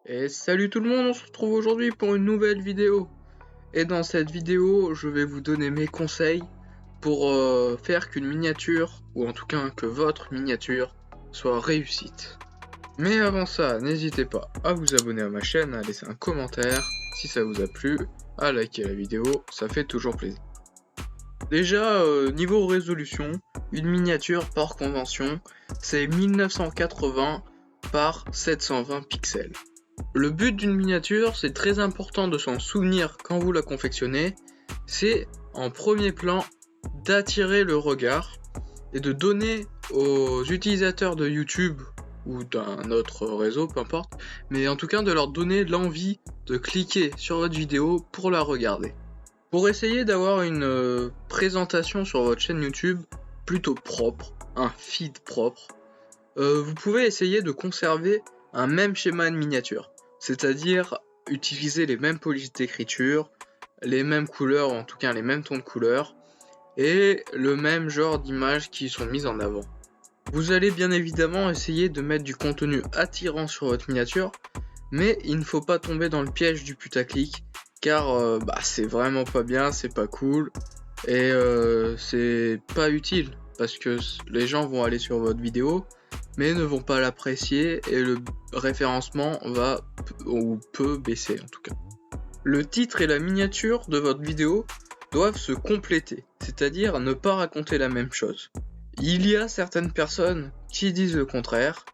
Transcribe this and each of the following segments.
Et salut tout le monde, on se retrouve aujourd'hui pour une nouvelle vidéo. Et dans cette vidéo, je vais vous donner mes conseils pour faire qu'une miniature, ou en tout cas que votre miniature, soit réussite. Mais avant ça, n'hésitez pas à vous abonner à ma chaîne, à laisser un commentaire si ça vous a plu, à liker la vidéo, ça fait toujours plaisir. Déjà, niveau résolution, une miniature par convention, c'est 1980 par 720 pixels. Le but d'une miniature, c'est très important de s'en souvenir quand vous la confectionnez, c'est en premier plan d'attirer le regard et de donner aux utilisateurs de YouTube ou d'un autre réseau, peu importe, mais en tout cas de leur donner l'envie de cliquer sur votre vidéo pour la regarder. Pour essayer d'avoir une présentation sur votre chaîne YouTube plutôt propre, un feed propre, vous pouvez essayer de conserver un même schéma de miniature, c'est-à-dire utiliser les mêmes polices d'écriture, les mêmes couleurs, en tout cas les mêmes tons de couleurs, et le même genre d'images qui sont mises en avant. Vous allez bien évidemment essayer de mettre du contenu attirant sur votre miniature, mais il ne faut pas tomber dans le piège du putaclic, car c'est vraiment pas bien, c'est pas cool, et c'est pas utile, parce que les gens vont aller sur votre vidéo, mais ne vont pas l'apprécier et le référencement va ou peut baisser en tout cas. Le titre et la miniature de votre vidéo doivent se compléter, c'est-à-dire ne pas raconter la même chose. Il y a certaines personnes qui disent le contraire,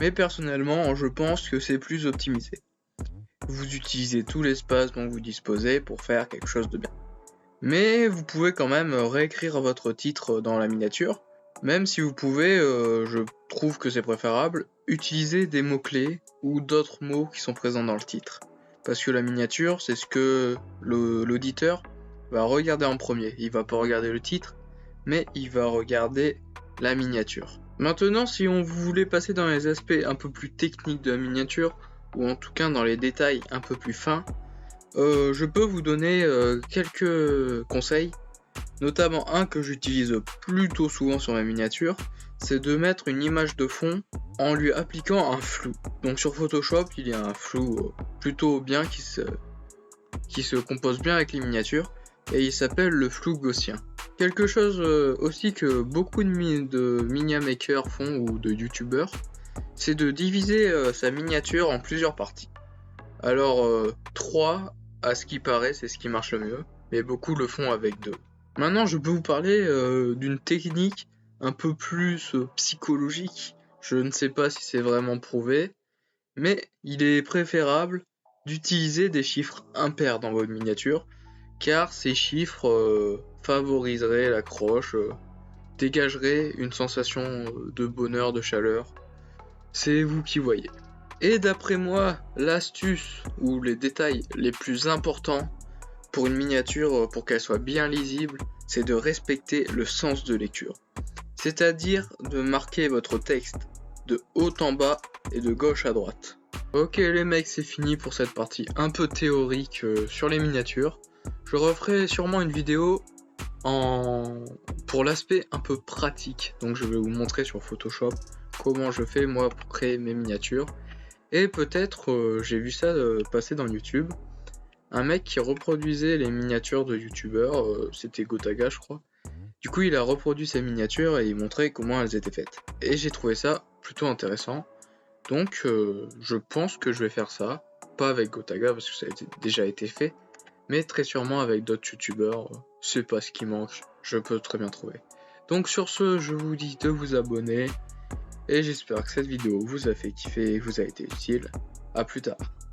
mais personnellement je pense que c'est plus optimisé. Vous utilisez tout l'espace dont vous disposez pour faire quelque chose de bien. Mais vous pouvez quand même réécrire votre titre dans la miniature, même si vous pouvez, je trouve que c'est préférable, utiliser des mots-clés ou d'autres mots qui sont présents dans le titre. Parce que la miniature, c'est ce que l'auditeur va regarder en premier. Il va pas regarder le titre, mais il va regarder la miniature. Maintenant, si on voulait passer dans les aspects un peu plus techniques de la miniature, ou en tout cas dans les détails un peu plus fins, je peux vous donner quelques conseils. Notamment un que j'utilise plutôt souvent sur ma miniature, c'est de mettre une image de fond en lui appliquant un flou. Donc sur Photoshop, il y a un flou plutôt bien qui se compose bien avec les miniatures et il s'appelle le flou gaussien. Quelque chose aussi que beaucoup de miniamakers font ou de youtubeurs, c'est de diviser sa miniature en plusieurs parties. Alors 3 à ce qui paraît, c'est ce qui marche le mieux, mais beaucoup le font avec 2. Maintenant, je peux vous parler d'une technique un peu plus psychologique. Je ne sais pas si c'est vraiment prouvé, mais il est préférable d'utiliser des chiffres impairs dans votre miniature, car ces chiffres favoriseraient l'accroche, dégageraient une sensation de bonheur, de chaleur. C'est vous qui voyez. Et d'après moi, l'astuce ou les détails les plus importants pour une miniature, pour qu'elle soit bien lisible, c'est de respecter le sens de lecture. C'est-à-dire de marquer votre texte de haut en bas et de gauche à droite. Ok les mecs, c'est fini pour cette partie un peu théorique sur les miniatures. Je referai sûrement une vidéo pour l'aspect un peu pratique. Donc je vais vous montrer sur Photoshop comment je fais moi pour créer mes miniatures. Et peut-être, j'ai vu ça passer dans YouTube. Un mec qui reproduisait les miniatures de youtubeurs, c'était Gotaga je crois. Du coup il a reproduit ces miniatures et il montrait comment elles étaient faites. Et j'ai trouvé ça plutôt intéressant. Donc je pense que je vais faire ça. Pas avec Gotaga parce que ça a déjà été fait. Mais très sûrement avec d'autres youtubeurs. C'est pas ce qui manque, je peux très bien trouver. Donc sur ce, je vous dis de vous abonner. Et j'espère que cette vidéo vous a fait kiffer et vous a été utile. A plus tard.